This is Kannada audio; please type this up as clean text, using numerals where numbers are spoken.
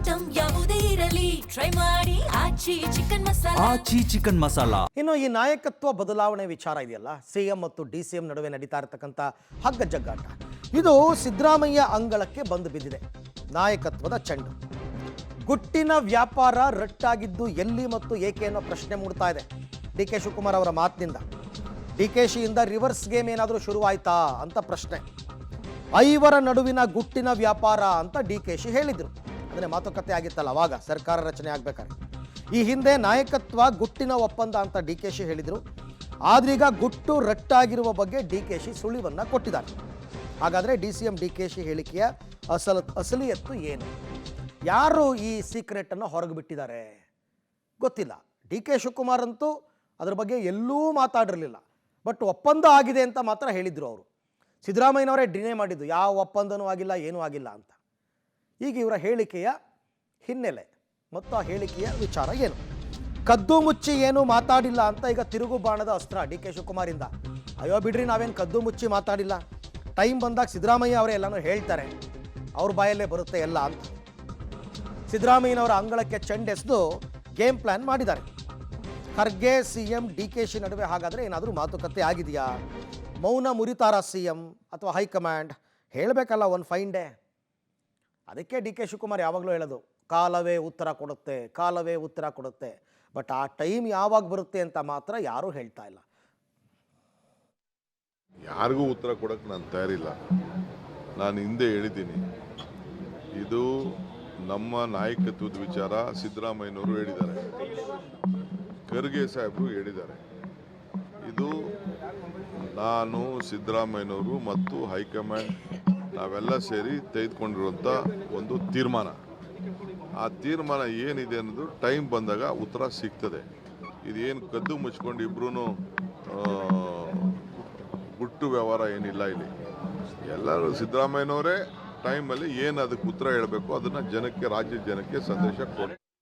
ಐಟಂ ಯಾವುದೇ ಇರಲಿ ಟ್ರೈ ಮಾಡಿ ಆಚಿ ಚಿಕನ್ ಮಸಾಲಾ. ಇನ್ನು ಈ ನಾಯಕತ್ವ ಬದಲಾವಣೆ ವಿಚಾರ ಇದೆಯಲ್ಲ, ಸಿಎಂ ಮತ್ತು ಡಿಸಿಎಂ ನಡುವೆ ನಡೀತಾ ಇರತಕ್ಕಂಥ ಹಗ್ಗ ಜಗ್ಗಾಟ, ಇದು ಸಿದ್ದರಾಮಯ್ಯ ಅಂಗಳಕ್ಕೆ ಬಂದು ಬಿದ್ದಿದೆ. ನಾಯಕತ್ವದ ಚೆಂಡು, ಗುಟ್ಟಿನ ವ್ಯಾಪಾರ ರಟ್ಟಾಗಿದ್ದು ಎಲ್ಲಿ ಮತ್ತು ಏಕೆ ಅನ್ನೋ ಪ್ರಶ್ನೆ ಮೂಡ್ತಾ ಇದೆ. ಡಿ ಕೆ ಶಿವಕುಮಾರ್ ಅವರ ಮಾತಿನಿಂದ ಡಿಕೆಶಿಯಿಂದ ರಿವರ್ಸ್ ಗೇಮ್ ಏನಾದರೂ ಶುರುವಾಯ್ತಾ ಅಂತ ಪ್ರಶ್ನೆ. ಐವರ ನಡುವಿನ ಗುಟ್ಟಿನ ವ್ಯಾಪಾರ ಅಂತ ಡಿಕೆಶಿ ಹೇಳಿದರು. ಅಂದರೆ ಮಾತುಕತೆ ಆಗಿತ್ತಲ್ಲ ಅವಾಗ ಸರ್ಕಾರ ರಚನೆ ಆಗಬೇಕಾದ್ರೆ. ಈ ಹಿಂದೆ ನಾಯಕತ್ವ ಗುಟ್ಟಿನ ಒಪ್ಪಂದ ಅಂತ ಡಿಕೆಶಿ ಹೇಳಿದರು. ಆದ್ರೀಗ ಗುಟ್ಟು ರಟ್ಟಾಗಿರುವ ಬಗ್ಗೆ ಡಿಕೆಶಿ ಸುಳಿವನ್ನು ಕೊಟ್ಟಿದ್ದಾರೆ. ಹಾಗಾದರೆ ಡಿಸಿಎಂ ಡಿಕೆಶಿ ಹೇಳಿಕೆಯ ಅಸಲಿಯತ್ತು ಏನು? ಯಾರು ಈ ಸೀಕ್ರೆಟನ್ನು ಹೊರಗೆ ಬಿಟ್ಟಿದ್ದಾರೆ ಗೊತ್ತಿಲ್ಲ. ಡಿ ಕೆ ಶಿವಕುಮಾರ್ ಅಂತೂ ಅದ್ರ ಬಗ್ಗೆ ಎಲ್ಲೂ ಮಾತಾಡಿರಲಿಲ್ಲ. ಬಟ್ ಒಪ್ಪಂದ ಆಗಿದೆ ಅಂತ ಮಾತ್ರ ಹೇಳಿದರು ಅವರು. ಸಿದ್ದರಾಮಯ್ಯನವರೇ ಡಿನೇ ಮಾಡಿದ್ದು, ಯಾವ ಒಪ್ಪಂದನೂ ಆಗಿಲ್ಲ, ಏನೂ ಆಗಿಲ್ಲ ಅಂತ. ಈಗ ಇವರ ಹೇಳಿಕೆಯ ಹಿನ್ನೆಲೆ ಮತ್ತು ಆ ಹೇಳಿಕೆಯ ವಿಚಾರ ಏನು? ಕದ್ದು ಮುಚ್ಚಿ ಏನೂ ಮಾತಾಡಿಲ್ಲ ಅಂತ ಈಗ ತಿರುಗು ಬಾಣದ ಅಸ್ತ್ರ ಡಿ ಕೆ ಶಿವಕುಮಾರಿಂದ. ಅಯ್ಯೋ ಬಿಡ್ರಿ, ನಾವೇನು ಕದ್ದು ಮುಚ್ಚಿ ಮಾತಾಡಿಲ್ಲ, ಟೈಮ್ ಬಂದಾಗ ಸಿದ್ದರಾಮಯ್ಯ ಅವರೇ ಎಲ್ಲನೂ ಹೇಳ್ತಾರೆ, ಅವ್ರ ಬಾಯಲ್ಲೇ ಬರುತ್ತೆ ಎಲ್ಲ ಅಂತ ಸಿದ್ದರಾಮಯ್ಯನವರ ಅಂಗಳಕ್ಕೆ ಚೆಂಡೆಸೆದು ಗೇಮ್ ಪ್ಲಾನ್ ಮಾಡಿದ್ದಾರೆ. ಖರ್ಗೆ ಸಿಎಂ ಡಿಕೆಶಿ ನಡುವೆ ಹಾಗಾದರೆ ಏನಾದರೂ ಮಾತುಕತೆ ಆಗಿದೆಯಾ? ಮೌನ ಮುರಿತಾರ ಸಿಎಂ ಅಥವಾ ಹೈಕಮಾಂಡ್? ಹೇಳಬೇಕಲ್ಲ ಒಂದು ಫೈನ್ ಡೇ. ಅದಕ್ಕೆ ಡಿ ಕೆ ಶಿವಕುಮಾರ್ ಯಾವಾಗಲೂ ಹೇಳೋದು, ಕಾಲವೇ ಉತ್ತರ ಕೊಡುತ್ತೆ, ಕಾಲವೇ ಉತ್ತರ ಕೊಡುತ್ತೆ. ಬಟ್ ಆ ಟೈಮ್ ಯಾವಾಗ ಬರುತ್ತೆ ಅಂತ ಮಾತ್ರ ಯಾರೂ ಹೇಳ್ತಾ ಇಲ್ಲ. ಯಾರಿಗೂ ಉತ್ತರ ಕೊಡೋಕ್ಕೆ ನಾನು ತಯಾರಿಲ್ಲ. ನಾನು ಹಿಂದೆ ಹೇಳಿದ್ದೀನಿ, ಇದು ನಮ್ಮ ನಾಯಕತ್ವದ ವಿಚಾರ. ಸಿದ್ದರಾಮಯ್ಯನವರು ಹೇಳಿದ್ದಾರೆ, ಖರ್ಗೆ ಸಾಹೇಬರು ಹೇಳಿದ್ದಾರೆ. ಇದು ನಾನು, ಸಿದ್ದರಾಮಯ್ಯನವರು ಮತ್ತು ಹೈಕಮಾಂಡ್ ನಾವೆಲ್ಲ ಸೇರಿ ತೆಗೆದುಕೊಂಡಿರುವಂಥ ಒಂದು ತೀರ್ಮಾನ. ಆ ತೀರ್ಮಾನ ಏನಿದೆ ಅನ್ನೋದು ಟೈಮ್ ಬಂದಾಗ ಉತ್ತರ ಸಿಗ್ತದೆ. ಇದೇನು ಕದ್ದು ಮುಚ್ಕೊಂಡು ಇಬ್ಬರೂ ಗುಟ್ಟು ವ್ಯವಹಾರ ಏನಿಲ್ಲ ಇಲ್ಲಿ. ಎಲ್ಲರೂ ಸಿದ್ದರಾಮಯ್ಯನವರೇ ಟೈಮಲ್ಲಿ ಏನು ಅದಕ್ಕೆ ಉತ್ತರ ಹೇಳಬೇಕು ಅದನ್ನು ಜನಕ್ಕೆ, ರಾಜ್ಯದ ಜನಕ್ಕೆ ಸಂದೇಶ ಕೊಡ್ತಾರೆ.